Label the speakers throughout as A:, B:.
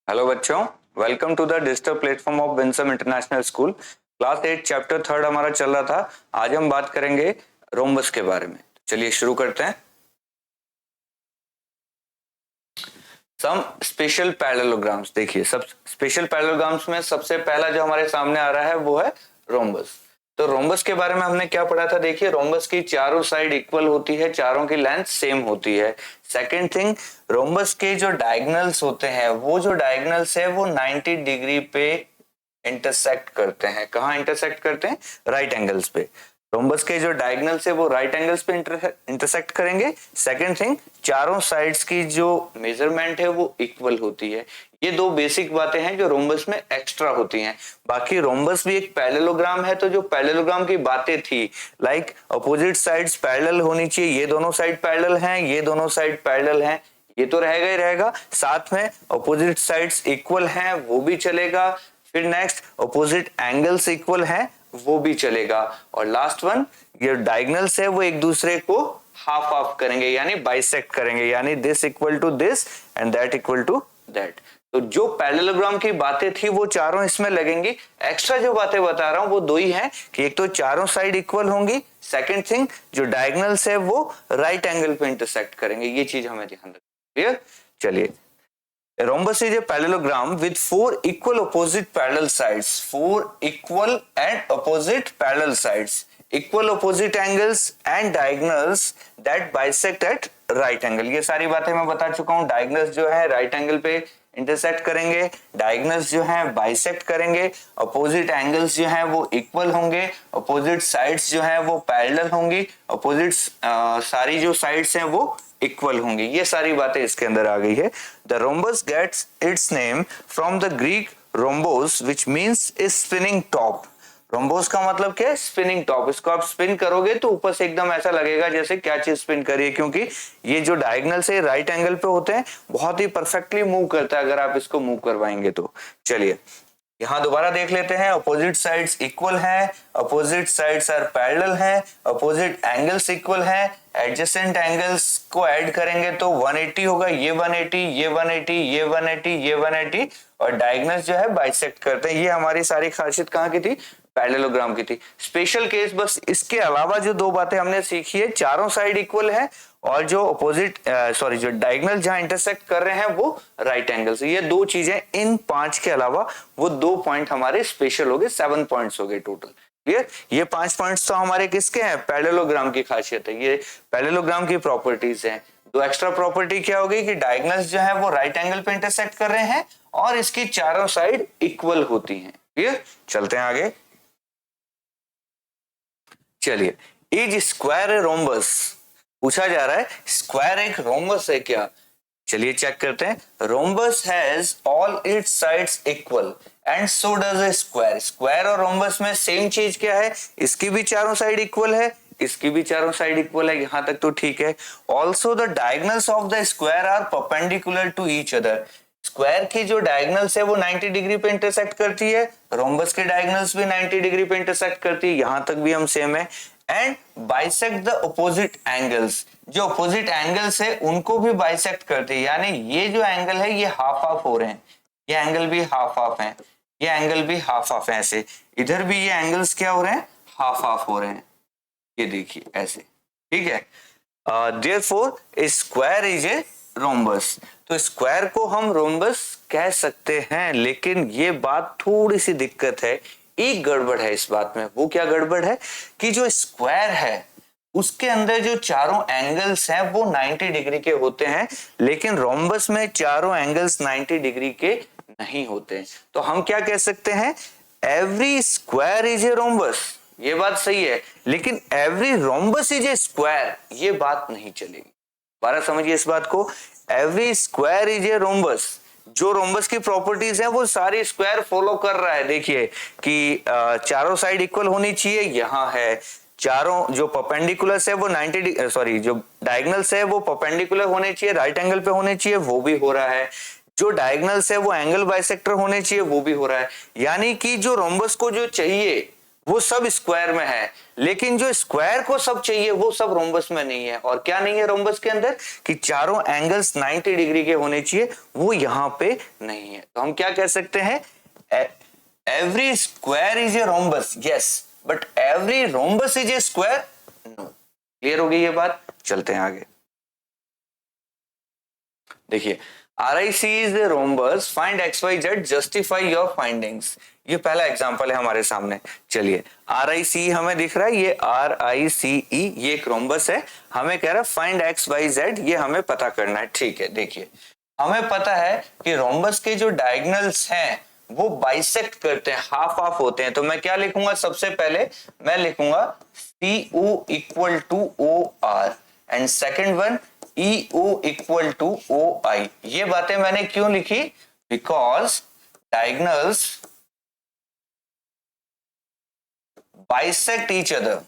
A: Hello बच्चों, welcome to the digital platform of Winsome international school. Class 8 chapter 3 हमारा चल रहा था। आज हम बात करेंगे रोम्बस के बारे में। चलिए शुरू करते हैं। Some special parallelograms. देखिए, सब स्पेशल पैरेललोग्राम्स में सबसे पहला जो हमारे सामने आ रहा है वो है रोम्बस। तो रोम्बस के बारे में हमने क्या पढ़ा था? देखिए, रोम्बस की चारों साइड इक्वल होती है, चारों की लेंथ सेम होती है। सेकेंड थिंग, रोम्बस के जो डायगोनल्स होते हैं, वो जो डायगोनल्स है वो 90 डिग्री पे इंटरसेक्ट करते हैं। कहाँ इंटरसेक्ट करते हैं? राइट एंगल्स पे। रोम्बस के जो डायगोनल्स है वो राइट एंगल्स पे इंटरसेक्ट करेंगे। सेकंड थिंग, चारों साइड्स की जो मेजरमेंट है वो इक्वल होती है। ये दो बेसिक बातें हैं जो रोम्बस में एक्स्ट्रा होती हैं। बाकी रोम्बस भी एक पैरेललोग्राम है, तो जो पैरेललोग्राम की बातें थी, लाइक अपोजिट साइड्स पैरेलल होनी चाहिए, ये दोनों साइड पैरेलल हैं, ये दोनों साइड पैरेलल हैं, ये तो रहेगा ही रहेगा। साथ में अपोजिट साइड्स इक्वल हैं, वो भी चलेगा। फिर नेक्स्ट, अपोजिट एंगल्स इक्वल हैं, वो भी चलेगा। और लास्ट वन, ये डायगोनल्स है वो एक दूसरे को हाफ ऑफ करेंगे, यानी बाइसेक्ट करेंगे, यानी this equal to this and that equal to that. तो जो पैरेललोग्राम की बातें थी वो चारों इसमें लगेंगी। एक्स्ट्रा जो बातें बता रहा हूं वो दो ही हैं कि एक तो चारों साइड इक्वल होंगी, सेकंड थिंग जो डायगोनल्स है वो राइट एंगल पे इंटरसेक्ट करेंगे। ये चीज हमें ध्यान रखना। क्लियर? चलिए, a rhombus is a parallelogram with four equal opposite parallel sides. Four equal and opposite parallel sides. Equal opposite angles and diagonals that bisect at right angle. ये सारी बातें मैं बता चुका हूँ। डायगोनल्स जो है राइट एंगल पे इंटरसेक्ट करेंगे, डायगोनल्स जो है बाइसेक्ट करेंगे, अपोजिट एंगल्स जो है वो इक्वल होंगे, अपोजिट साइड्स जो है वो पैरेलल होंगी, अपोजिट सारी जो साइड्स हैं वो इक्वल होंगी। ये सारी बातें इसके अंदर आ गई है। The rhombus gets its name from the Greek rhombos which means a spinning top. Rhombos का मतलब क्या है? Spinning top. इसको आप स्पिन करोगे तो ऊपर से एकदम ऐसा लगेगा जैसे क्या चीज स्पिन करिए, क्योंकि ये जो डायगोनल से राइट एंगल पे होते हैं, बहुत ही परफेक्टली मूव करता है अगर आप इसको मूव करवाएंगे तो। चलिए यहां दोबारा देख लेते हैं। अपोजिट साइड्स इक्वल हैं, अपोजिट साइड्स आर पैरेलल हैं, अपोजिट एंगल्स इक्वल हैं, एडजेसेंट एंगल्स को ऐड करेंगे तो 180 होगा, ये 180, ये 180, ये 180, ये 180, और डायगोनल्स जो है बाइसेक्ट करते हैं। ये हमारी सारी खासियत कहाँ की थी? पैरेललोग्राम की थी। स्पेशल केस बस इसके अलावा जो दो बातें हमने सीखी है, चारों साइड इक्वल है और जो अपोजिट जो डायगोनल जहां इंटरसेक्ट कर रहे हैं वो राइट एंगल से। ये दो चीजें, इन 5 के अलावा वो 2 पॉइंट हमारे स्पेशल हो गए। 7 पॉइंट्स हो गए टोटल। क्लियर? ये 5 पॉइंट्स तो हमारे किसके हैं? पैरेललोग्राम की खासियत है, ये पैरेललोग्राम की प्रॉपर्टीज हैं। दो एक्स्ट्रा प्रॉपर्टी क्या होगी कि डायगोनल्स जो है वो राइट एंगल पे इंटरसेक्ट कर रहे हैं और इसकी चारों साइड इक्वल होती हैं। क्लियर? चलते हैं आगे। चलिए, इज स्क्वायर ए रोम्बस? पूछा जा रहा है स्क्वायर एक रोम्बस है क्या? चलिए चेक करते हैं। Rhombus has all it's sides equal and so does a square. Square और रोम्बस में सेम चीज क्या है? इसकी भी चारों साइड इक्वल है, इसकी भी चारों साइड इक्वल है, यहां तक तो ठीक है। Also the diagonals of the square are perpendicular to each other. Square की जो डायगोनल्स है वो 90 डिग्री पे इंटरसेक्ट करती है, रोम्बस के डायगोनल्स भी 90 डिग्री पे इंटरसेक्ट करती है, यहां तक भी हम सेम है। And bisect the opposite angles, जो अपोजिट एंगल्स है उनको भी बाइसेक्ट करती है, यानी ये जो एंगल है ये हाफ हाफ हो रहे हैं, ये एंगल भी हाफ हाफ है, ये एंगल भी हाफ हाफ है, ऐसे इधर भी ये एंगल्स क्या हो रहे हैं? हाफ हाफ हो रहे हैं। ये देखिए ऐसे, ठीक है। Therefore A square is a rhombus. तो स्क्वायर को हम रोम्बस कह सकते हैं, लेकिन ये बात थोड़ी सी दिक्कत है, एक गड़बड़ है इस बात में। वो क्या गड़बड़ है कि जो स्क्वायर है उसके अंदर जो चारों एंगल्स हैं वो 90 डिग्री के होते हैं, लेकिन रोम्बस में चारों एंगल्स 90 डिग्री के नहीं होते हैं। तो हम क्या कह सकते हैं? Every square is a rhombus. ये बात सही है, लेकिन every rhombus is a square ये बात नहीं चलेगी। बारह समझिए इस बात को। Every square is a rhombus, जो रोम्बस की प्रॉपर्टीज है वो सारी स्क्वायर फॉलो कर रहा है। देखिए कि चारों साइड इक्वल होनी चाहिए, यहां है। चारों जो परपेंडिकुलर है वो 90 जो डायगोनल्स है वो परपेंडिकुलर होने चाहिए, राइट एंगल पे होने चाहिए, वो भी हो रहा है। जो डायगोनल्स है वो एंगल बाइसेक्टर होने चाहिए, वो भी हो रहा है। यानी कि जो रोम्बस को जो चाहिए वो सब स्क्वायर में है, लेकिन जो स्क्वायर को सब चाहिए वो सब रोम्बस में नहीं है। और क्या नहीं है रोम्बस के अंदर, कि चारों एंगल्स 90 डिग्री के होने चाहिए, वो यहां पे नहीं है। तो हम क्या कह सकते हैं, every square is a rhombus, yes, but every rhombus is a square, no. Clear हो गई ये बात, चलते हैं आगे। देखिए, RIC is a rhombus, find XYZ, justify your findings। ये पहला एग्जांपल है हमारे सामने। चलिए, RIC हमें दिख रहा है, ये RICE, ये एक रोम्बस है। हमें कह रहा है फाइंड XYZ, ये हमें पता करना है। ठीक है, देखिए हमें पता है कि रोम्बस के जो डायगोनल्स हैं वो बाइसेक्ट करते हैं, हाफ हाफ होते हैं। तो मैं क्या लिखूंगा, सबसे पहले मैं लिखूंगा CO equal to OR and second one EO equal to OI। ये बातें मैंने क्यों लिखी, because diagonals bisect each other.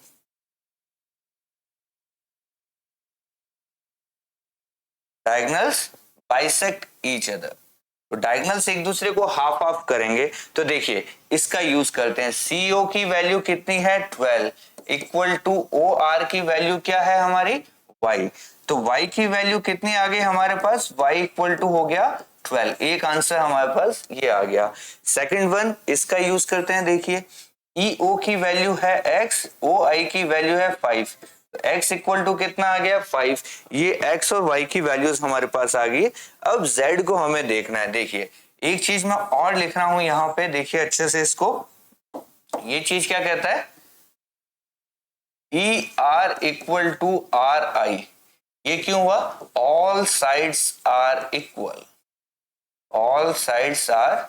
A: Diagonals bisect each other, तो डायगोनल्स एक दूसरे को हाफ हाफ करेंगे। तो देखिए इसका यूज करते हैं, CO की वैल्यू कितनी है 12 इक्वल टू OR की वैल्यू क्या है हमारी Y। तो Y की वैल्यू कितनी आ गई हमारे पास, Y इक्वल टू हो गया 12। एक आंसर हमारे पास ये आ गया। सेकंड वन, इसका यूज करते हैं। देखिए EO की वैल्यू है X, OI की वैल्यू है 5। x इक्वल टू कितना आ गया 5। ये x और y की वैल्यूज हमारे पास आ गई। अब z को हमें देखना है। देखिए एक चीज मैं और लिख रहा हूं यहां पे, देखिए अच्छे से इसको, ये चीज क्या कहता है, ER इक्वल टू RI। ये क्यों हुआ, all sides are equal, all sides are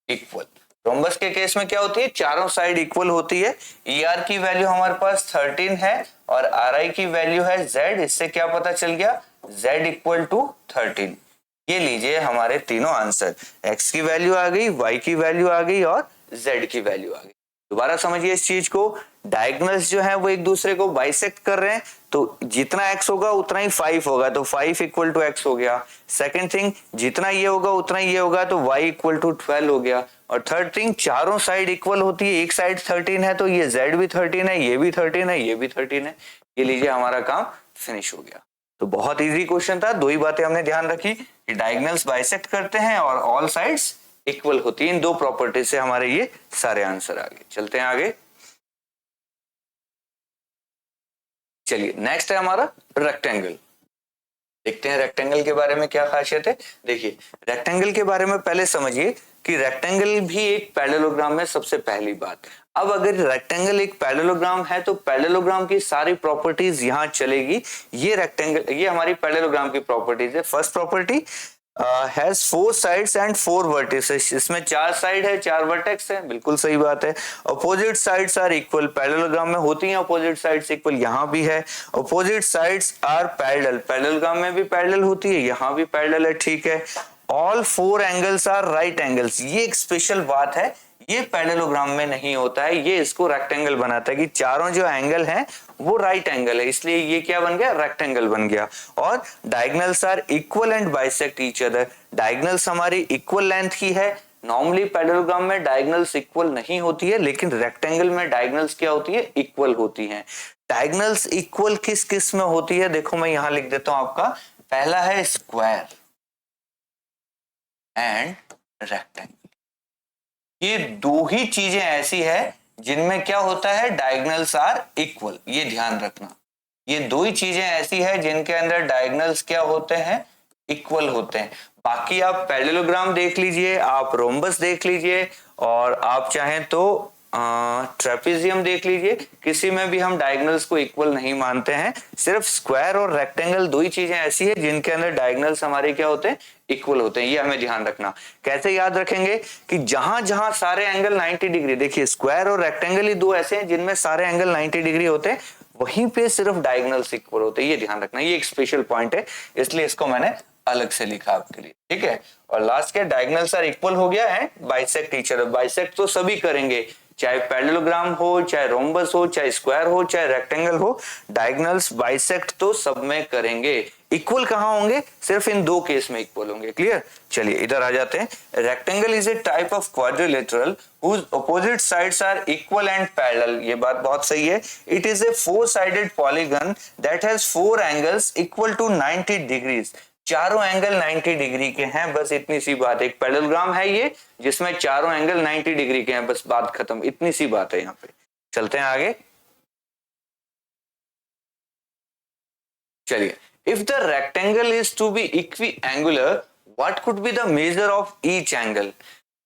A: equal. Rhombus के केस में क्या होती है, चारों साइड इक्वल होती है। ER की वैल्यू हमारे पास 13 है और RI की वैल्यू है Z। इससे क्या पता चल गया, Z इक्वल टू 13। ये लीजिए हमारे तीनों आंसर, X की वैल्यू आ गई, Y की वैल्यू आ गई और Z की वैल्यू आ गई। दोबारा समझिए इस चीज को, डायगोनल्स जो है वो एक दूसरे को बाइसेक्ट कर रहे हैं, तो जितना x होगा उतना ही 5 होगा, तो 5 इक्वल टू x हो गया। सेकंड थिंग, जितना ये होगा उतना ये होगा, तो y इक्वल टू 12 हो गया। और थर्ड थिंग, चारों साइड इक्वल होती है, एक साइड 13 है तो ये z भी 13 है, ये भी 13 है, ये भी 13 है। ये लीजिए हमारा काम फिनिश हो गया। तो बहुत इजी क्वेश्चन था, दो ही बातें हमने ध्यान रखी कि डायगोनल्स बाइसेक्ट करते हैं और ऑल साइड्स इक्वल होती है। इन दो प्रॉपर्टी से हमारे ये सारे आंसर आ गए। चलते हैं आगे। चलिए नेक्स्ट है हमारा रेक्टेंगल। देखते हैं रेक्टेंगल के बारे में क्या खासियत है। देखिए रेक्टेंगल के बारे में पहले समझिए कि रेक्टेंगल भी एक पैरेललोग्राम है, सबसे पहली बात। अब अगर रेक्टेंगल एक पैरेललोग्राम है तो पैरेललोग्राम की सारी प्रॉपर्टीज यहां चलेगी। ये रेक्टेंगल, ये हमारी पैरेललोग्राम की प्रॉपर्टीज है। First property, has 4 sides and 4 vertices. इसमें 4 साइड है, 4 वर्टेक्स है, बिल्कुल सही बात है। Opposite sides are equal, parallelogram में होती हैं अपोजिट साइड्स इक्वल, यहाँ भी है। Opposite sides are parallel, parallelogram में भी पैरेलल होती है, यहाँ भी पैरेलल है, ठीक है। All 4 angles are right angles, ये एक स्पेशल बात है, ये पैरेललोग्राम में नहीं होता है, ये इसको रेक्टेंगल बनाता है कि चारों जो एंगल हैं वो राइट एंगल है, इसलिए ये क्या बन गया, रेक्टेंगल बन गया। और diagonals are equal and bisect each other, diagonals हमारी इक्वल लेंथ की है। नॉर्मली पैरेललोग्राम में डायगोनल्स इक्वल नहीं होती है, लेकिन रेक्टेंगल में डायगोनल्स क्या होती है, इक्वल होती है। डायगोनल्स इक्वल किस किस में होती है, देखो मैं यहां लिख देता हूं आपका, पहला है स्क्वायर एंड रेक्टेंगल। ये दो ही चीजें ऐसी है जिनमें क्या होता है, डायगोनल्स आर इक्वल, ये ध्यान रखना। ये दो ही चीजें ऐसी है जिनके अंदर डायगोनल्स क्या होते हैं, इक्वल होते हैं। बाकी आप पैरेललोग्राम देख लीजिए, आप रोम्बस देख लीजिए, और आप चाहें तो ट्रेपेजियम देख लीजिए, किसी में भी हम डायगोनल्स को इक्वल नहीं मानते हैं। सिर्फ स्क्वायर और रेक्टेंगल दो ही चीजें ऐसी है जिनके अंदर डायगोनल्स हमारे क्या होते हैं, इक्वल होते हैं। ये हमें ध्यान रखना। कैसे याद रखेंगे कि जहां जहां सारे एंगल 90 डिग्री, देखिए स्क्वायर और रेक्टेंगल ही दो ऐसे हैं जिनमें सारे एंगल 90 डिग्री होते हैं, वहीं पे सिर्फ डायगोनल्स इक्वल होते हैं, ये ध्यान रखना। ये एक स्पेशल पॉइंट है, इसलिए इसको मैंने अलग से लिखा आपके लिए, ठीक है। और लास्ट के डायगोनल्स आर इक्वल हो गया है, बाइसेक्ट ईच अदर, बाइसेक्ट तो सभी करेंगे, चाहे पैरेललोग्राम हो, चाहे रोम्बस हो, चाहे स्क्वायर हो, चाहे रेक्टेंगल हो, डायगोनल्स बाइसेक्ट तो सब में करेंगे। इक्वल कहां होंगे? सिर्फ इन दो केस में इक्वल होंगे। क्लियर? चलिए इधर आ जाते हैं। Rectangle is A type of quadrilateral whose opposite sides are equal and parallel। ये बात बहुत सही है। It is a four-sided polygon that has four angles equal to 90 degrees। चारों एंगल 90 डिग्री के हैं, बस इतनी सी बात है। एक पैरेललोग्राम है ये जिसमें चारों एंगल 90 डिग्री के हैं, बस बात खत्म, इतनी सी बात है यहाँ पे। चलते हैं आगे। चलिए, if the rectangle is to be equiangular what could be the measure of each angle.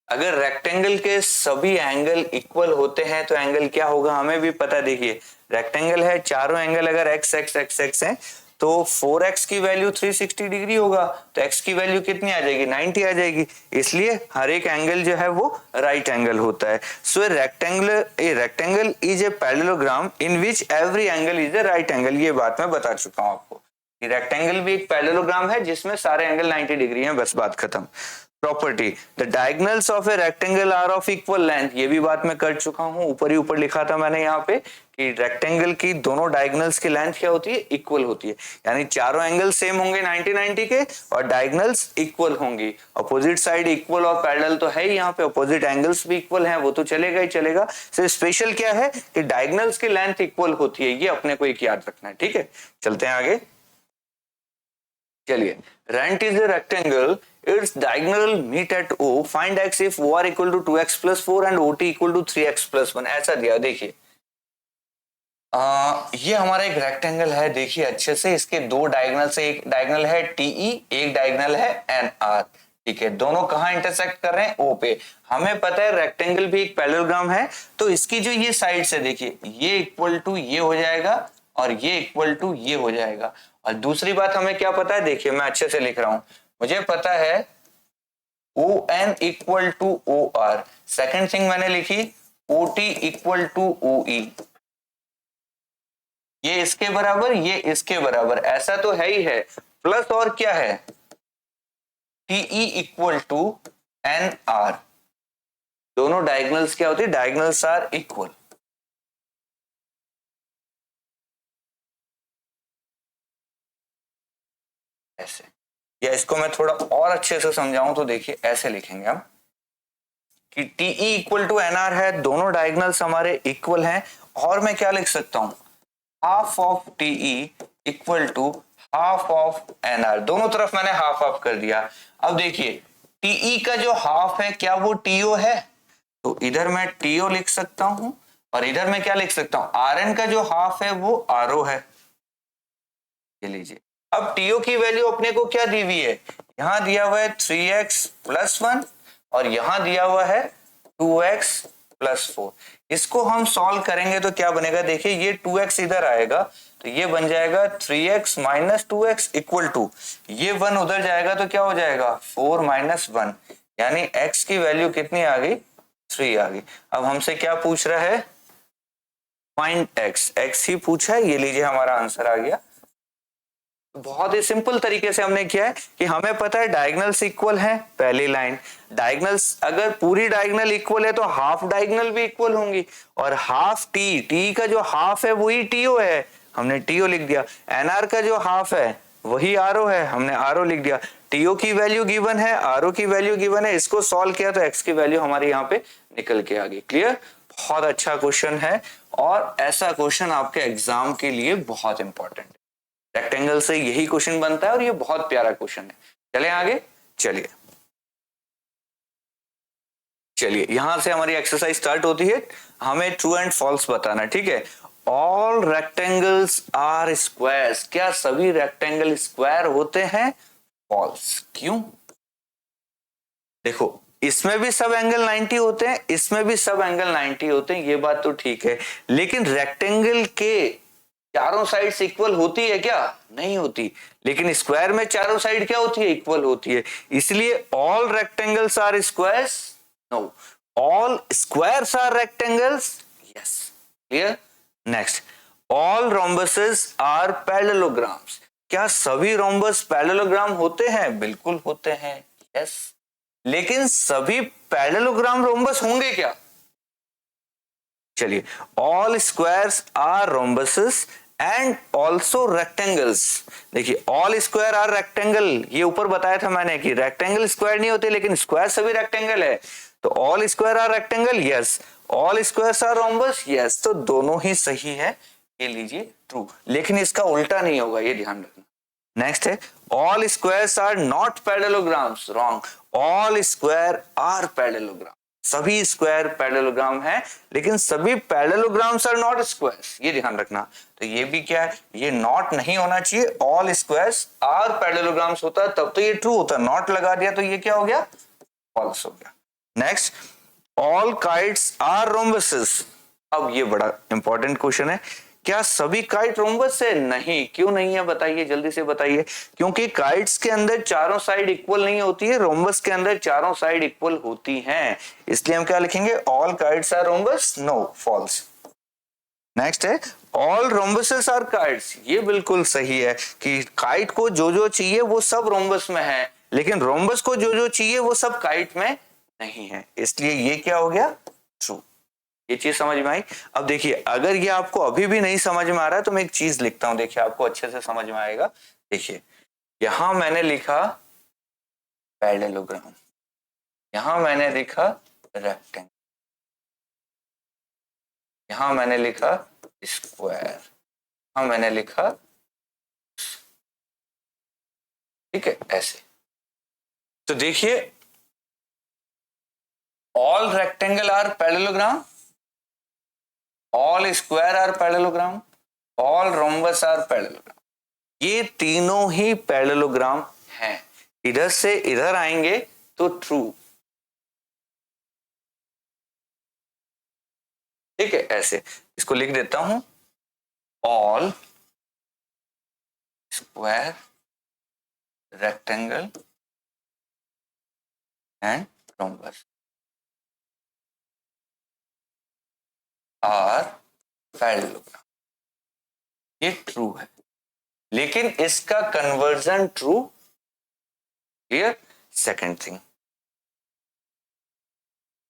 A: अगर रेक्टेंगल के सभी एंगल इक्वल होते हैं तो एंगल क्या होगा हमें भी पता। देखिए रेक्टेंगल है, चारों एंगल अगर x x x x है तो 4x की वैल्यू 360 डिग्री होगा, तो x की वैल्यू कितनी आ जाएगी? 90 आ जाएगी। इसलिए हर एक एंगल जो है वो राइट एंगल होता है। So a rectangle is a parallelogram in which every angle is a right angle. ये बात मैं बता चुका हूं आपको। रेक्टेंगल भी एक पैरेललोग्राम है जिसमें सारे एंगल 90 डिग्री हैं, बस बात खत्म। Property, the diagonals of a rectangle are of equal length. ये भी बात मैं कर चुका हूं, ऊपर ही ऊपर लिखा था मैंने यहाँ पे कि रेक्टेंगल की दोनों डायगोनल्स की लेंथ क्या होती है? इक्वल होती है। यानी चारों एंगल सेम होंगे 90-90 के और डायगोनल्स इक्वल होंगी। अपोजिट साइड इक्वल और पैरेलल तो है ही, यहाँ पे अपोजिट एंगल्स भी इक्वल हैं, वो तो चलेगा ही चलेगा। सिर्फ स्पेशल क्या है कि डायगोनल्स की लेंथ इक्वल होती है, ये अपने को एक याद रखना है। ठीक है, चलते हैं आगे। चलिए, rent is a rectangle, its diagonal meet at O, find x if O are equal to 2x plus 4 and OT equal to 3x plus 1। ऐसा दिया। देखिए ये हमारा एक रेक्टेंगल है, देखिए अच्छे से, इसके दो डायगोनल से, एक डायगोनल है TE, एक डायगोनल है NR। ठीक है, दोनों कहाँ इंटरसेक्ट कर रहे हैं? O पे। हमें पता है रेक्टेंगल भी एक पैरेललोग्राम है, तो इसकी जो ये साइड है देखिए, ये इक्वल टू ये हो जाएगा और ये इक्वल टू ये हो जाएगा। और दूसरी बात हमें क्या पता है? देखिए मैं अच्छे से लिख रहा हूं, मुझे पता है ON equal to OR। Second thing मैंने लिखी OT इक्वल टू OE। ये इसके बराबर, ये इसके बराबर, ऐसा तो है ही है। प्लस और क्या है? TE equal to NR। दोनों डायगोनल्स क्या होती है? Diagonals are equal. ऐसे, या इसको मैं थोड़ा और अच्छे से समझाऊं तो देखिए ऐसे लिखेंगे हम कि TE इक्वल टू NR है, दोनों डायगोनल्स हमारे इक्वल हैं। और मैं क्या लिख सकता हूं? Half of TE equal to half of NR। दोनों तरफ मैंने हाफ हाफ कर दिया। अब देखिए TE का जो हाफ है क्या वो TO है? तो इधर मैं TO लिख सकता हूं और इधर मैं क्या लिख सकता हूं? RN का जो हाफ है वो RO है। ये लीजिए, अब TO की वैल्यू अपने को क्या दी हुई है? यहां दिया हुआ है 3x प्लस 1 और यहां दिया हुआ है 2x प्लस 4। इसको हम सॉल्व करेंगे तो क्या बनेगा? देखिए ये 2x इधर आएगा तो ये बन जाएगा 3x minus 2x equal to, ये 1 उधर जाएगा तो क्या हो जाएगा? 4 माइनस 1। यानी x की वैल्यू कितनी आ गई? 3 आ गई। अब हमसे क्या पूछ रहा है? Find x। x ही पूछा है, ये लीजिए हमारा आंसर आ गया। बहुत ही सिंपल तरीके से हमने किया है कि हमें पता है डायगोनल्स इक्वल हैं, पहली लाइन। डायगोनल्स अगर पूरी डायगोनल इक्वल है तो हाफ डायगोनल भी इक्वल होंगी, और हाफ टी का जो हाफ है वही टीओ है, हमने टीओ लिख दिया। एनआर का जो हाफ है वही आरओ है, हमने आरओ लिख दिया। टीओ की वैल्यू गिवन है, आरओ की वैल्यू गिवन है, इसको सॉल्व किया तो एक्स की वैल्यू हमारे यहाँ पे निकल के आ गई। क्लियर? बहुत अच्छा क्वेश्चन है और ऐसा क्वेश्चन आपके एग्जाम के लिए बहुत इंपॉर्टेंट है। रेक्टेंगल से यही क्वेश्चन बनता है और ये बहुत प्यारा क्वेश्चन है। चलें आगे। चलिए यहां से हमारी एक्सरसाइज स्टार्ट होती है। हमें ट्रू एंड फॉल्स बताना है। ठीक है, ऑल रेक्टेंगल्स आर स्क्वायर्स। क्या सभी रेक्टेंगल स्क्वायर होते हैं? फॉल्स। क्यों? देखो इसमें भी सब एंगल 90 होते हैं, इसमें भी सब एंगल 90 होते हैं, ये बात तो ठीक है, लेकिन रेक्टेंगल के चारों साइड्स इक्वल होती है क्या? नहीं होती। लेकिन स्क्वायर में चारों साइड क्या होती है? इक्वल होती है। इसलिए all rectangles are squares? No. All squares are rectangles? Yes. Clear? Next, all rhombuses are parallelograms. क्या सभी रोम्बस पैरेललोग्राम होते हैं? बिल्कुल होते हैं। यस। लेकिन सभी पैरेललोग्राम रोम्बस होंगे क्या? चलिए, all squares are rhombuses and also rectangles. देखिए, ऑल स्क्वायर आर रेक्टेंगल, ये ऊपर बताया था मैंने कि रेक्टेंगल स्क्वायर नहीं होते, लेकिन स्क्वायर सभी रेक्टेंगल है। तो all square are rectangle, yes. All squares are rhombus, yes. तो दोनों ही सही है, ये लीजिए ट्रू। लेकिन इसका उल्टा नहीं होगा, ये ध्यान रखना। नेक्स्ट है, all squares are not parallelograms, wrong. All square are parallelogram, सभी स्क्वायर पैरेललोग्राम है, लेकिन सभी पैरेललोग्राम्स आर नॉट स्क्वायर्स, ये ध्यान रखना। तो ये भी क्या है, ये नॉट नहीं होना चाहिए, ऑल स्क्वायर्स आर पैरेललोग्राम्स होता है तब तो ये ट्रू होता है। नॉट लगा दिया तो ये क्या हो गया, फॉल्स हो गया। Next, all kites are rhombuses. अब ये बड़ा इंपॉर्टेंट क्वेश्चन है, क्या सभी काइट रोम्बस है? नहीं। क्यों नहीं है बताइए, जल्दी से बताइए। क्योंकि काइट्स के अंदर चारों साइड इक्वल नहीं होती है, रोम्बस के अंदर चारों साइड इक्वल होती हैं। इसलिए हम क्या लिखेंगे, all kites are rhombus, no, false. Next है, ऑल रोम्बसेस आर काइट्स। ये बिल्कुल सही है कि काइट को जो जो चाहिए वो सब रोम्बस में है, लेकिन रोम्बस को जो जो चाहिए वो सब काइट में नहीं है। इसलिए ये क्या हो गया, ट्रू। ये चीज समझ में आई। अब देखिए, अगर ये आपको अभी भी नहीं समझ में आ रहा है तो मैं एक चीज लिखता हूं, देखिए आपको अच्छे से समझ में आएगा। देखिए, यहां मैंने लिखा पैरेललोग्राम, यहां मैंने लिखा रेक्टेंगल, यहां मैंने लिखा स्क्वायर, यहां मैंने लिखा, ठीक है, ऐसे। तो देखिए, all rectangle are parallelogram, all square are parallelogram, all rhombus are parallelogram. ये तीनों ही पैरेललोग्राम हैं। इधर से इधर आएंगे तो ट्रू, ठीक है, ऐसे। इसको लिख देता हूं, all square rectangle and rhombus are parallelogram. ये ट्रू है, लेकिन इसका conversion true, clear. Second thing,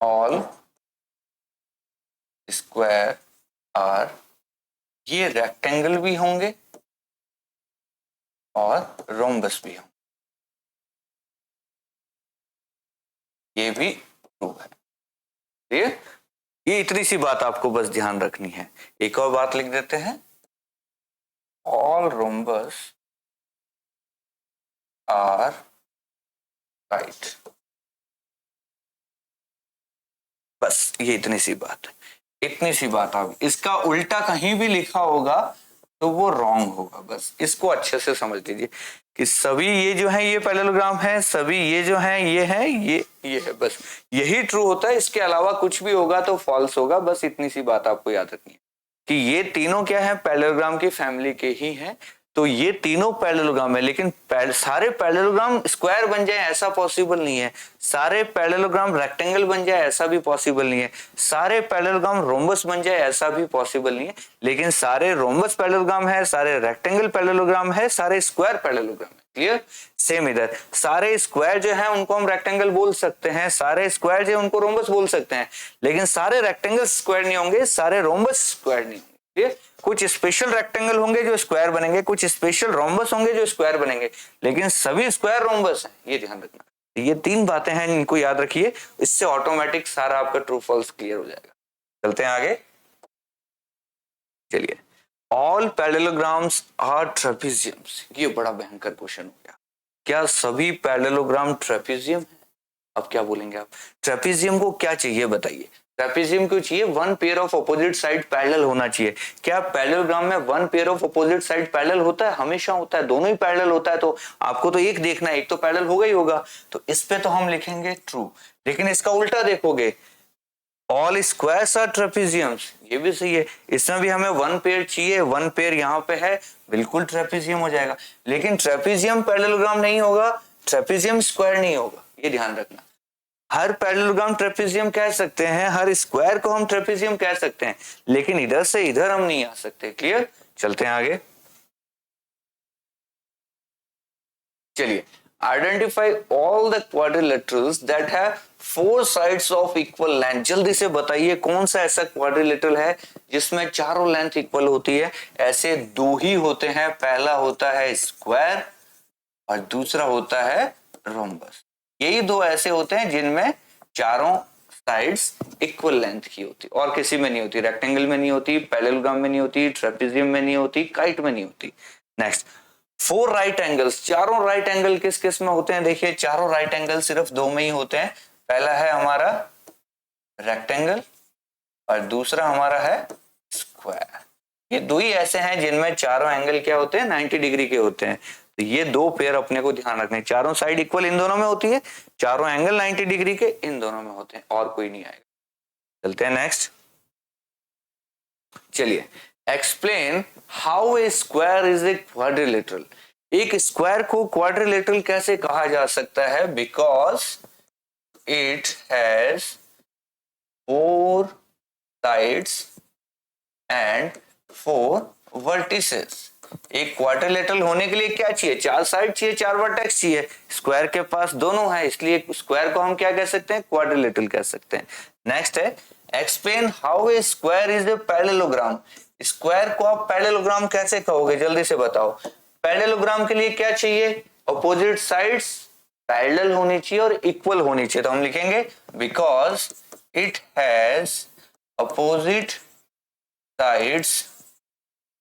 A: all square are, ये रेक्टेंगल भी होंगे और रोम्बस भी होंगे, ये भी ट्रू है, क्लियर। ये इतनी सी बात आपको बस ध्यान रखनी है। एक और बात लिख देते हैं, ऑल रोम्बस आर राइट। बस ये इतनी सी बात है, इतनी सी बात। आप इसका उल्टा कहीं भी लिखा होगा तो वो रॉन्ग होगा, बस इसको अच्छे से समझ लीजिए कि सभी ये जो है ये पैरेललोग्राम है, सभी ये जो है ये है, ये है, बस यही ट्रू होता है। इसके अलावा कुछ भी होगा तो फॉल्स होगा। बस इतनी सी बात आपको याद रखनी है कि ये तीनों क्या है, पैरेललोग्राम की फैमिली के ही हैं। तो ये तीनों पैरेललोग्राम है, लेकिन सारे पैरेललोग्राम स्क्वायर बन जाए ऐसा पॉसिबल नहीं है, सारे पैरेललोग्राम रेक्टेंगल बन जाए ऐसा भी पॉसिबल नहीं है, सारे पैरेललोग्राम रोम्बस बन जाए ऐसा भी पॉसिबल नहीं है। लेकिन सारे रोम्बस पैरेललोग्राम है, सारे रेक्टेंगल पैरेललोग्राम है, सारे स्क्वायर पैरेललोग्राम है, क्लियर। सेम इधर सारे स्क्वायर जो है उनको हम रेक्टेंगल बोल सकते हैं, सारे स्क्वायर जो है उनको रोम्बस बोल सकते हैं, लेकिन सारे रेक्टेंगल स्क्वायर नहीं होंगे, सारे रोम्बस स्क्वायर नहीं होंगे, क्लियर। कुछ स्पेशल रेक्टेंगल होंगे जो स्क्वायर बनेंगे, कुछ स्पेशल रोम्बस होंगे जो स्क्वायर बनेंगे, लेकिन सभी स्क्वायर रोम्बस हैं, ये ध्यान रखना। ये तीन बातें हैं, इनको याद रखिए, इससे ऑटोमेटिक सारा आपका ट्रू फॉल्स क्लियर हो जाएगा। चलते हैं आगे, चलिए। All parallelograms are trapeziums. ये बड़ा भयंकर क्वेश्चन हो गया, क्या सभी पैरेललोग्राम ट्रेपेजियम है? अब क्या बोलेंगे आप, ट्रेपेजियम को क्या चाहिए बताइए। ट्रेपेजियम को चाहिए one pair of opposite side parallel होना चाहिए। क्या पैरेललोग्राम में one pair of opposite side parallel होता है? हमेशा होता है, दोनों ही पैरेलल होता है। तो आपको तो एक देखना है, एक तो पैरेलल होगा ही होगा, तो इस पे तो हम लिखेंगे ट्रू। लेकिन इसका उल्टा देखोगे, ऑल स्क्वायर्स आर ट्रेपेजियम्स, ये भी सही है। इसमें भी हमें वन पेयर चाहिए, वन पेयर यहाँ पे है, बिल्कुल ट्रेपेजियम हो जाएगा। लेकिन ट्रेपेजियम पैरेललोग्राम नहीं होगा, ट्रेपेजियम स्क्वायर नहीं होगा, ये ध्यान रखना। हर पैरेललोग्राम ट्रेपेजियम कह सकते हैं, हर स्क्वायर को हम ट्रेपेजियम कह सकते हैं, लेकिन इधर से इधर हम नहीं आ सकते, क्लियर। चलते हैं आगे, चलिए। Identify all the quadrilaterals that have 4 sides of equal length. जल्दी से बताइए कौन सा ऐसा क्वाड्रिलेटरल है जिसमें चारों लेंथ इक्वल होती है। ऐसे दो ही होते हैं, पहला होता है स्क्वायर और दूसरा होता है रोम्बस। यही दो ऐसे होते हैं जिनमें चारों साइड्स इक्वल लेंथ की होती, और किसी में नहीं होती। रेक्टेंगल में नहीं होती, पैरेललोग्राम में नहीं होती, ट्रेपेजियम में नहीं होती, काइट में नहीं होती। Next, 4 right angles. चारों राइट एंगल किस किस में होते हैं? देखिए चारों राइट एंगल सिर्फ दो में ही होते हैं। पहला है हमारा रेक्टेंगल और दूसरा हमारा है स्क्वायर। ये दो ही ऐसे हैं जिनमें चारों एंगल क्या होते हैं? 90 डिग्री के होते हैं। तो ये दो पेयर अपने को ध्यान रखने, चारों साइड इक्वल इन दोनों में होती है, चारों एंगल 90 डिग्री के इन दोनों में होते हैं, और कोई नहीं आएगा। चलते हैं नेक्स्ट। चलिए, explain how a square is a quadrilateral. एक स्क्वायर को क्वाड्रिलेटरल कैसे कहा जा सकता है? Because it has 4 sides and 4 vertices. एक क्वाड्रिलेटरल होने के लिए क्या चाहिए? 4 साइड चाहिए, 4 वर्टेक्स चाहिए। स्क्वायर के पास दोनों है, इसलिए स्क्वायर को हम क्या कह सकते हैं? क्वाड्रिलेटरल कह सकते हैं। नेक्स्ट है, explain how a square is a parallelogram. Square को आप पैरेललोग्राम कैसे कहोगे? जल्दी से बताओ। पैरेललोग्राम के लिए क्या चाहिए? अपोजिट साइड्स पैरेलल होनी चाहिए और इक्वल होनी चाहिए। तो हम लिखेंगे because it has opposite sides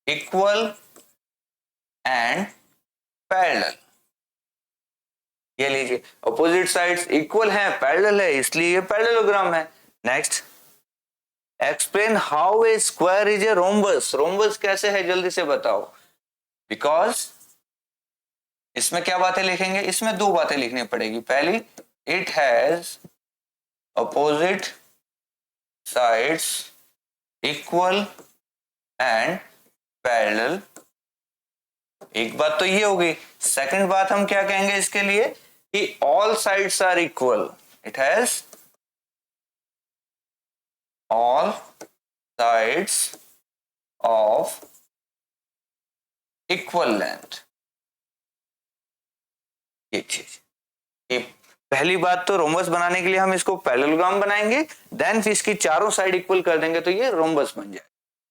A: equal and parallel. ये लीजिए, अपोजिट साइड्स इक्वल है, पैरेलल है, इसलिए ये पैरेललोग्राम है। Next, explain how a square is a rhombus. Rhombus कैसे है? जल्दी से बताओ। बिकॉज इसमें क्या बातें लिखेंगे? इसमें दो बातें लिखनी पड़ेगी। पहली, it has opposite sides equal and parallel. एक बात तो ये होगी। सेकंड बात हम क्या कहेंगे इसके लिए? कि all sides are equal. It has all sides of equal length। ये चीज, ये पहली बात तो रोम्बस बनाने के लिए हम इसको पैरेललोग्राम बनाएंगे, देन फिर इसकी चारों साइड इक्वल कर देंगे तो ये रोम्बस बन जाए।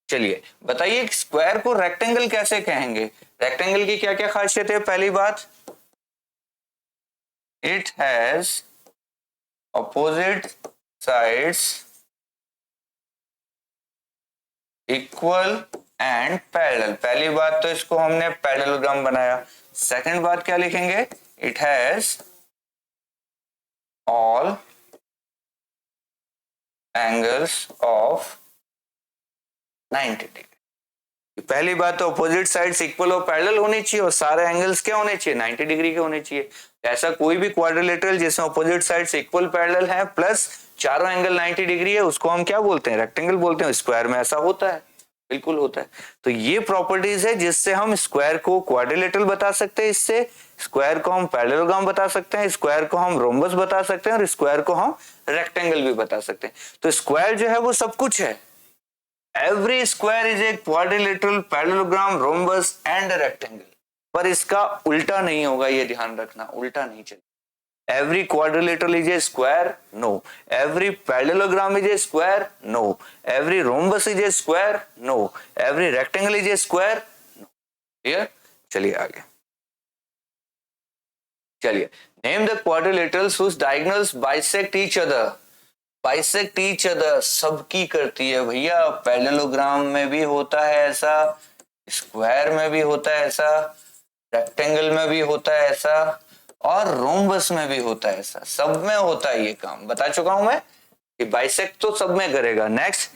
A: चलिए बताइए, स्क्वायर को रेक्टेंगल कैसे कहेंगे? रेक्टेंगल की क्या क्या खासियत है? पहली बात, it has opposite sides equal and parallel. पहली बात तो इसको हमने पैरेललोग्राम बनाया। सेकंड बात क्या लिखेंगे? It has all angles of 90 degree. पहली बात तो अपोजिट साइड्स इक्वल और पैरेलल होनी चाहिए और सारे एंगल्स क्या होने चाहिए? 90 डिग्री के होने चाहिए। ऐसा कोई भी क्वाड्रिलेटरल जिसमें अपोजिट साइड्स इक्वल पैरेलल है प्लस चारों एंगल 90 डिग्री है, उसको हम क्या बोलते हैं? रेक्टेंगल बोलते हैं। स्क्वायर में ऐसा होता है, बिल्कुल होता है। तो ये प्रॉपर्टीज है जिससे हम स्क्वायर को क्वाड्रिलेटरल बता सकते हैं, इससे स्क्वायर को हम पैरेललोग्राम बता सकते हैं, स्क्वायर को हम रोम्बस बता सकते हैं और स्क्वायर को हम रेक्टेंगल भी बता सकते हैं। तो स्क्वायर जो है वो सब कुछ है। Every square is a quadrilateral, parallelogram, rhombus and rectangle. पर इसका उल्टा नहीं होगा, ये ध्यान रखना, उल्टा नहीं चलेगा। Every quadrilateral is a square? No. Every parallelogram is a square? No. Every rhombus is a square? No. Every rectangle is a square? No. Clear? चलिए आगे। चलिए, name the quadrilaterals whose diagonals bisect each other. Bisect each other सबकी करती है भैया। Parallelogram में भी होता है ऐसा, स्क्वायर में भी होता है ऐसा, रेक्टेंगल में भी होता है ऐसा और रोम्बस में भी होता है ऐसा। सब में होता है ये काम, बता चुका हूं मैं कि बाइसेक्ट तो सब में करेगा। Next,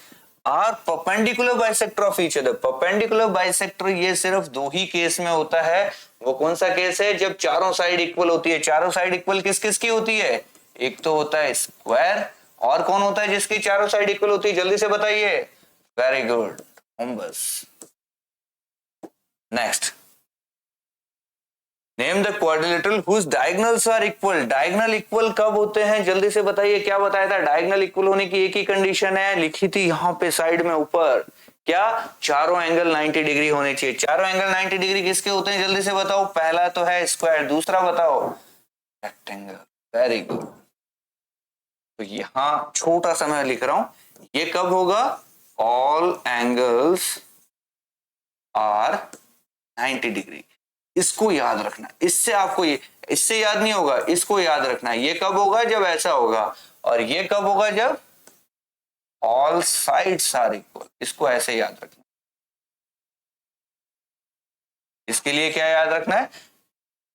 A: are perpendicular bisector of each other. Perpendicular bisector ये सिर्फ दो ही केस में होता है। वो कौन सा केस है? जब चारों साइड इक्वल होती है। चारों साइड इक्वल किस किस की होती है? एक तो होता है स्क्वायर, और कौन होता है जिसकी चारों साइड इक्वल होती है? जल्दी से बताइए। Very good, rhombus. Next, name the quadrilateral whose diagonals are equal. Diagonal equal कब होते हैं? जल्दी से बताइए। क्या बताया था? डायगोनल इक्वल होने की एक ही कंडीशन है, लिखी थी यहाँ पे साइड में ऊपर। क्या? चारों एंगल 90 डिग्री होने चाहिए। चारों एंगल 90 डिग्री किसके होते हैं? जल्दी से बताओ। पहला तो है स्क्वायर, दूसरा बताओ रेक्टेंगल, वेरी गुड। तो यहां छोटा सा मैं लिख रहा हूं, ये कब होगा, ऑल एंगल्स आर 90 डिग्री। इसको याद रखना, इससे आपको इससे याद नहीं होगा, इसको याद रखना। ये कब होगा, जब ऐसा होगा, और ये कब होगा, जब ऑल साइड्स आर इक्वल। इसको ऐसे याद रखना। इसके लिए क्या याद रखना है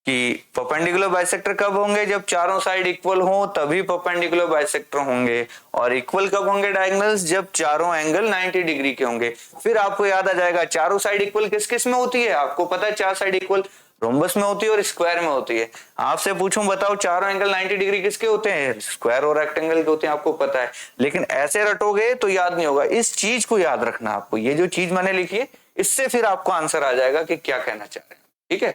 A: कि परपेंडिकुलर बाइसेक्टर कब होंगे, जब चारों साइड इक्वल हो तभी परपेंडिकुलर बाइसेक्टर होंगे। और इक्वल कब होंगे डायगोनल्स, जब चारों एंगल 90 डिग्री के होंगे। फिर आपको याद आ जाएगा चारों साइड इक्वल किस किस में होती है। आपको पता है चार साइड इक्वल रोम्बस में होती है और स्क्वायर में होती है। आपसे पूछूं बताओ चारों एंगल 90 डिग्री किसके होते हैं, स्क्वायर और रेक्टेंगल के होते हैं, आपको पता है। लेकिन ऐसे रटोगे तो याद नहीं होगा, इस चीज को याद रखना आपको। ये जो चीज मैंने लिखी है इससे फिर आपको आंसर आ जाएगा कि क्या कहना चाह रहे हैं। ठीक है,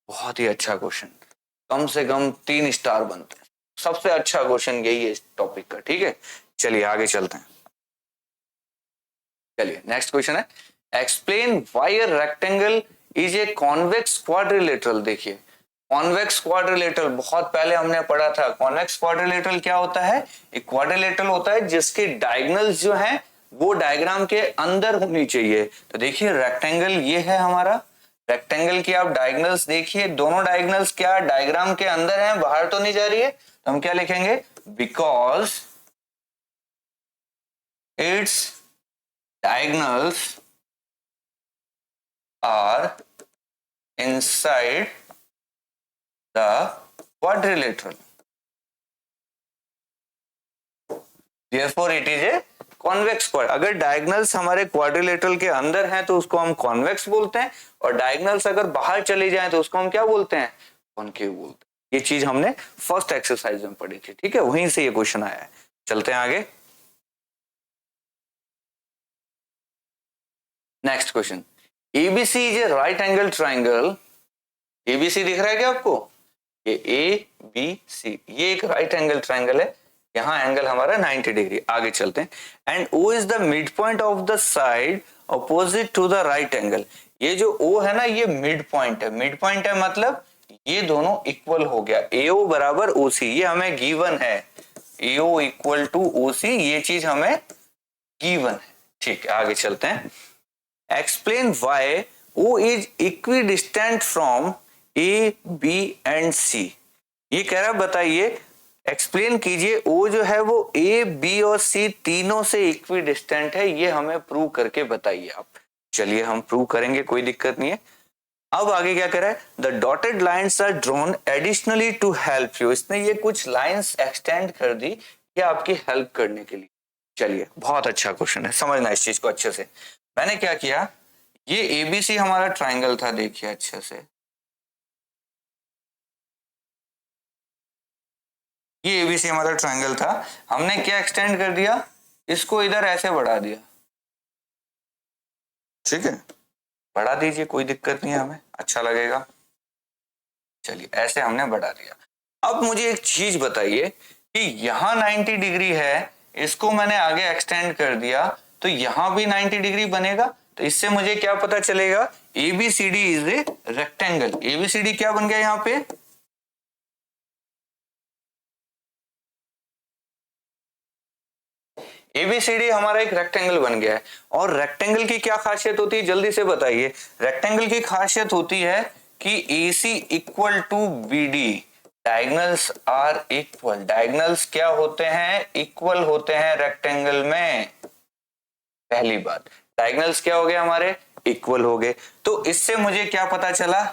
A: बहुत ही अच्छा क्वेश्चन, कम से कम 3 स्टार बनते हैं। सबसे अच्छा क्वेश्चन यही है इस टॉपिक का। ठीक है, चलिए आगे चलते हैं। चलिए नेक्स्ट क्वेश्चन है, explain why a rectangle is a convex quadrilateral. देखिए कॉन्वेक्स क्वाड्रिलेटरल बहुत पहले हमने पढ़ा था। कॉन्वेक्स क्वाड्रिलेटरल क्या होता है, एक क्वाड्रिलेटरल होता है जिसके डायगोनल्स जो हैं वो डायग्राम के अंदर होनी चाहिए। तो देखिए रेक्टेंगल ये है हमारा, रेक्टेंगल की आप डायगोनल्स देखिए, दोनों डायगोनल्स क्या डायग्राम के अंदर हैं, बाहर तो नहीं जा रही है। तो हम क्या लिखेंगे, because its diagonals are inside the quadrilateral, therefore it is a convex quad. अगर डायगोनल्स हमारे क्वाड्रिलेटरल के अंदर हैं तो उसको हम कॉन्वेक्स बोलते हैं, और डायगोनल्स अगर बाहर चले जाएं तो उसको हम क्या बोलते हैं, कॉनकेव बोलते हैं। ये चीज हमने फर्स्ट एक्सरसाइज में पढ़ी थी। ठीक है, वहीं से ये क्वेश्चन आया है। चलते हैं आगे, next question, ABC is a right angle triangle. ABC दिख रहा है क्या आपको, ये ए बी सी, ये एक राइट एंगल ट्राइंगल है। यहां एंगल हमारा 90 डिग्री। आगे चलते हैं, and O is the midpoint of the side opposite to the right angle. ये जो O है ना, ये मिड पॉइंट है। मिड पॉइंट है मतलब ये दोनों इक्वल हो गया, AO बराबर OC, ये हमें गिवन है। AO इक्वल टू OC, ये चीज हमें गिवन है। ठीक है, आगे चलते हैं, explain why O is equidistant from A, B and C। ये कह रहा है बताइए, एक्सप्लेन कीजिए O जो है वो A, B और C तीनों से इक्वी डिस्टेंट है, ये हमें प्रूव करके बताइए आप। चलिए हम प्रूव करेंगे, कोई दिक्कत नहीं है। अब आगे क्या कह रहा है, the dotted lines are drawn additionally to help you. इसने ये कुछ लाइंस एक्सटेंड कर दी ये आपकी हेल्प करने के लिए। चलिए बहुत अच्छा क्वेश्चन है, समझना इस चीज को अच्छे से। मैंने क्या किया, ये ABC हमारा ट्राइंगल था, देखिए अच्छे से, ये एबीसी हमारा ट्रायंगल था। हमने क्या एक्सटेंड कर दिया, इसको इधर ऐसे बढ़ा दिया। ठीक है, बढ़ा दीजिए, कोई दिक्कत नहीं है, हमें अच्छा लगेगा। चलिए ऐसे हमने बढ़ा दिया। अब मुझे एक चीज बताइए कि यहाँ 90 डिग्री है, इसको मैंने आगे एक्सटेंड कर दिया तो यहाँ भी 90 डिग्री बनेगा। तो इससे मुझे क्या पता चलेगा, ABCD is a rectangle. ABCD क्या बन गया यहाँ पे, ABCD हमारा एक रेक्टेंगल बन गया है। और रेक्टेंगल की क्या खासियत होती है, जल्दी से बताइए। रेक्टेंगल की खासियत होती है कि AC equal to BD, diagonals are equal. Diagonals क्या होते हैं, इक्वल होते हैं रेक्टेंगल में। पहली बात, डायगोनल्स क्या हो गए हमारे, इक्वल हो गए। तो इससे मुझे क्या पता चला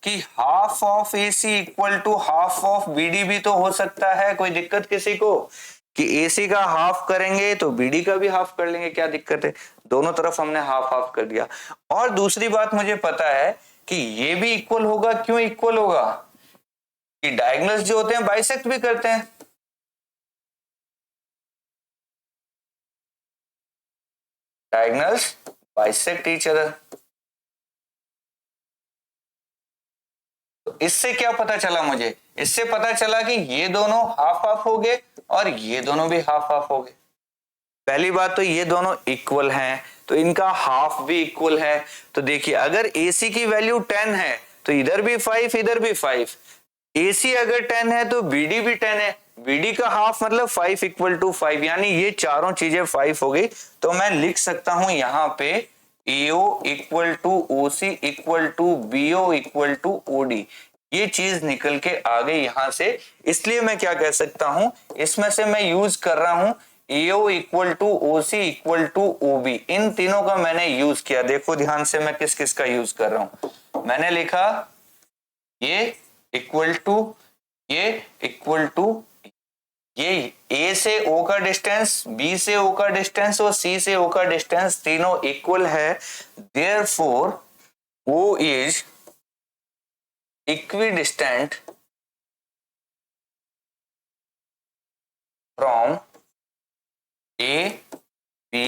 A: कि half of AC equal to half of BD भी तो हो सकता है। कोई दिक्कत किसी को कि AC का हाफ करेंगे तो BD का भी हाफ कर लेंगे, क्या दिक्कत है। दोनों तरफ हमने हाफ हाफ कर दिया। और दूसरी बात मुझे पता है कि ये भी इक्वल होगा। क्यों इक्वल होगा, कि डायगोनल्स जो होते हैं बाइसेक्ट भी करते हैं। Diagonals bisect each other. तो इससे क्या पता चला मुझे, इससे पता चला कि ये दोनों हाफ हाफ हो गए और ये दोनों भी हाफ हाफ हो गए। पहली बात तो ये दोनों इक्वल हैं तो इनका हाफ भी इक्वल है। तो देखिए अगर AC की वैल्यू 10 है तो इधर भी 5 इधर भी 5, AC अगर 10 है तो BD भी 10 है, BD का हाफ मतलब 5 इक्वल टू 5, यानी ये चारों चीजें 5 हो गई। तो मैं लिख सकता हूं यहाँ पे AO equal to OC equal to BO equal to OD, ये चीज निकल के आ गई यहां से। इसलिए मैं क्या कह सकता हूं, इसमें से मैं यूज कर रहा हूं AO equal to OC equal to OB, इन तीनों का मैंने यूज किया। देखो ध्यान से मैं किस किस का यूज कर रहा हूं। मैंने लिखा ये इक्वल टू, ये इक्वल टू, ये A से O का डिस्टेंस, B से O का डिस्टेंस और C से O का डिस्टेंस तीनों इक्वल है। Therefore O is equidistant from A, B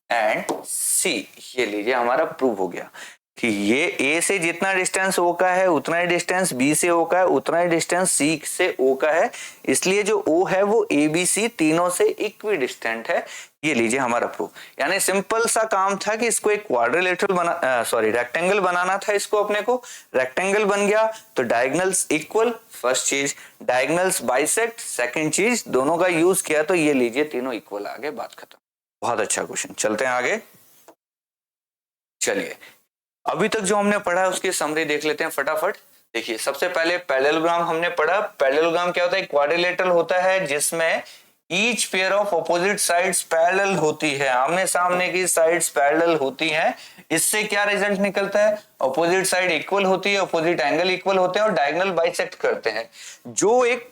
A: and C। ये लीजिए हमारा प्रूव हो गया कि ये A से जितना डिस्टेंस O का है उतना ही डिस्टेंस B से O का है, उतना ही डिस्टेंस C से O का है। इसलिए जो O है वो ABC तीनों से इक्विडिस्टेंट है। ये लीजिए हमारा प्रूफ। यानी सिंपल सा काम था कि इसको एक क्वाड्रिलेटरल रेक्टेंगल बनाना था। इसको अपने को रेक्टेंगल बन गया तो डायगोनल्स इक्वल, फर्स्ट चीज, डायगोनल्स बाइसेक्ट, सेकंड चीज, दोनों का यूज किया तो ये लीजिए तीनों इक्वल आ गए, बात खत्म। बहुत अच्छा क्वेश्चन, चलते हैं आगे। चलिए अभी तक जो हमने पढ़ा है उसकी समरी देख लेते हैं फटाफट। देखिए सबसे पहले पैरेललोग्राम हमने पढ़ा। पैरेललोग्राम क्या होता है, क्वाड्रिलेटरल होता है जिसमें each pair of opposite sides parallel होती है, आमने सामने की साइड्स पैरेलल होती हैं। इससे क्या रिजल्ट निकलता है, अपोजिट साइड इक्वल होती है, अपोजिट एंगल इक्वल होते हैं और डायगोनल बाइसेक्ट करते हैं। जो एक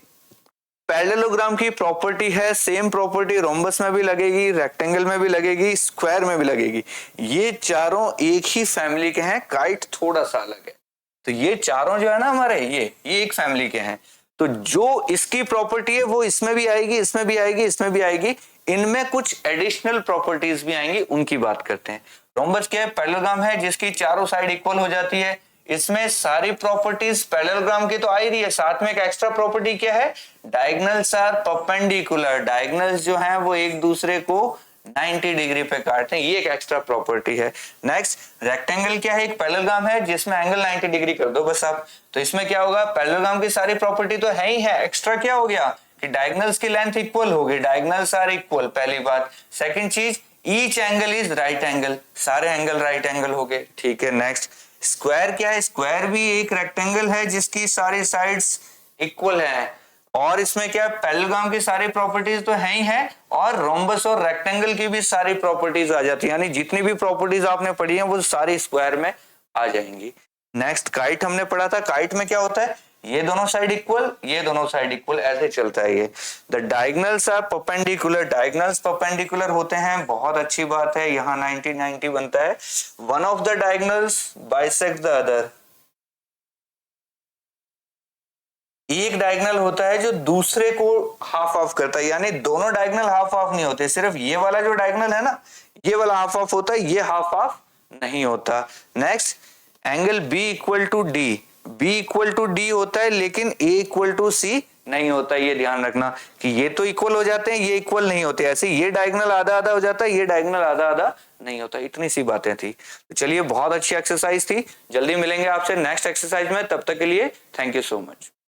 A: पैरेललोग्राम की प्रॉपर्टी है, सेम प्रॉपर्टी रोम्बस में भी लगेगी, रेक्टेंगल में भी लगेगी, स्क्वायर में भी लगेगी। ये चारों एक ही फैमिली के हैं, काइट थोड़ा सा अलग है। तो ये चारों जो है ना हमारे, ये एक फैमिली के हैं। तो जो इसकी प्रॉपर्टी है वो इसमें भी आएगी, इसमें भी आएगी, इसमें भी आएगी। इनमें कुछ एडिशनल प्रॉपर्टीज भी आएंगी, उनकी बात करते हैं। रोम्बस क्या है, पैरेललोग्राम है जिसकी चारों साइड इक्वल हो जाती है। इसमें सारी प्रॉपर्टीज पैरेललोग्राम की तो आ ही रही है, साथ में एक एक्स्ट्रा प्रॉपर्टी क्या है, डायगोनल्स आर परपेंडिकुलर। डायगोनल्स जो हैं वो एक दूसरे को 90 डिग्री पे काटते हैं, ये एक एक्स्ट्रा प्रॉपर्टी है। नेक्स्ट, रेक्टेंगल क्या है, एक पैरेललोग्राम है जिसमें एंगल 90 डिग्री कर दो बस आप। तो इसमें क्या होगा, पैरेललोग्राम की सारी प्रॉपर्टी तो है ही है, एक्स्ट्रा क्या हो गया कि डायगोनल्स की लेंथ इक्वल होगी, डायगोनल्स आर इक्वल, पहली बात। सेकंड चीज, each angle is right angle, सारे एंगल राइट एंगल हो गए, ठीक है। नेक्स्ट, स्क्वायर क्या है, स्क्वायर भी एक रेक्टेंगल है जिसकी सारी साइड्स इक्वल है। और इसमें क्या, पैरेललोग्राम की सारी प्रॉपर्टीज तो है ही है और रोम्बस और रेक्टेंगल की भी सारी प्रॉपर्टीज आ जाती है, यानी जितनी भी प्रॉपर्टीज आपने पढ़ी है वो सारी स्क्वायर में आ जाएंगी। नेक्स्ट, काइट हमने पढ़ा था। काइट में क्या होता है, ये दोनों साइड इक्वल, ये दोनों साइड इक्वल, ऐसे चलता है ये। The diagonals are perpendicular, diagonals perpendicular होते हैं, बहुत अच्छी बात है, यहाँ 90-90 बनता है। One of the diagonals bisect the other, एक डायगोनल होता है जो दूसरे को हाफ ऑफ करता है, यानी दोनों डायगोनल हाफ ऑफ नहीं होते, सिर्फ ये वाला जो डायगोनल है ना, ये वाला हाफ ऑफ होता है, ये हाफ ऑफ नहीं होता। Next, angle B equal to D, B equal to D होता है लेकिन ए इक्वल टू सी नहीं होता, ये ध्यान रखना कि ये तो इक्वल हो जाते हैं, ये इक्वल नहीं होते। ऐसे ये डायगोनल आधा आधा हो जाता है, ये डायगोनल आधा आधा नहीं होता। इतनी सी बातें थी। तो चलिए, बहुत अच्छी एक्सरसाइज थी, जल्दी मिलेंगे आपसे नेक्स्ट एक्सरसाइज में, तब तक के लिए थैंक यू सो मच।